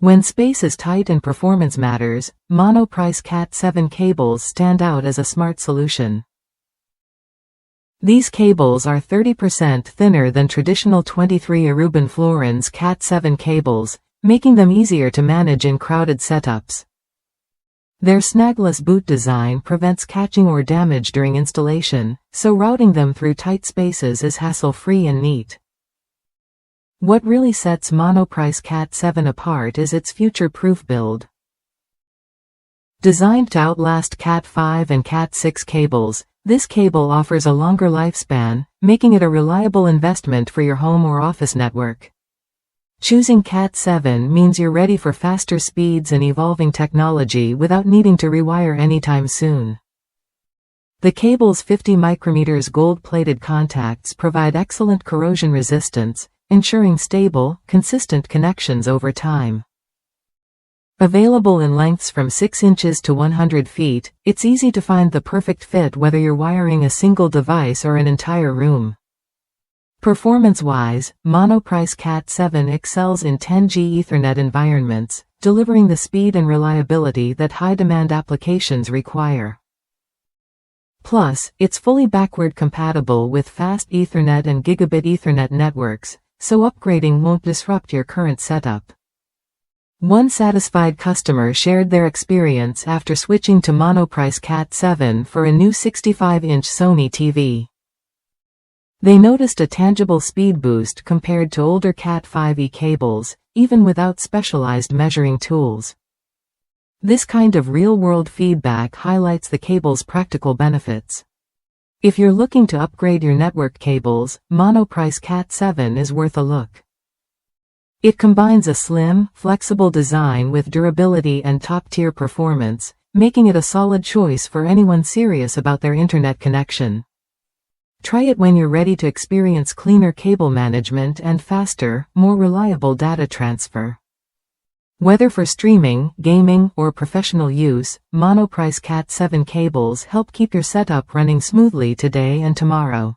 When space is tight and performance matters, Monoprice Cat7 cables stand out as a smart solution. These cables are 30% thinner than traditional 23 Aruban Florins Cat7 cables, making them easier to manage in crowded setups. Their snagless boot design prevents catching or damage during installation, so routing them through tight spaces is hassle-free and neat. What really sets Monoprice Cat7 apart is its future-proof build. Designed to outlast Cat5 and Cat6 cables, this cable offers a longer lifespan, making it a reliable investment for your home or office network. Choosing Cat7 means you're ready for faster speeds and evolving technology without needing to rewire anytime soon. The cable's 50 micrometers gold-plated contacts provide excellent corrosion resistance, ensuring stable, consistent connections over time. Available in lengths from 6 inches to 100 feet, it's easy to find the perfect fit whether you're wiring a single device or an entire room. Performance-wise, Monoprice Cat7 excels in 10G Ethernet environments, delivering the speed and reliability that high-demand applications require. Plus, it's fully backward compatible with fast Ethernet and Gigabit Ethernet networks, so upgrading won't disrupt your current setup. One satisfied customer shared their experience after switching to Monoprice Cat7 for a new 65-inch Sony TV. They noticed a tangible speed boost compared to older Cat5e cables, even without specialized measuring tools. This kind of real-world feedback highlights the cable's practical benefits. If you're looking to upgrade your network cables, Monoprice Cat7 is worth a look. It combines a slim, flexible design with durability and top-tier performance, making it a solid choice for anyone serious about their internet connection. Try it when you're ready to experience cleaner cable management and faster, more reliable data transfer. Whether for streaming, gaming, or professional use, Monoprice Cat7 cables help keep your setup running smoothly today and tomorrow.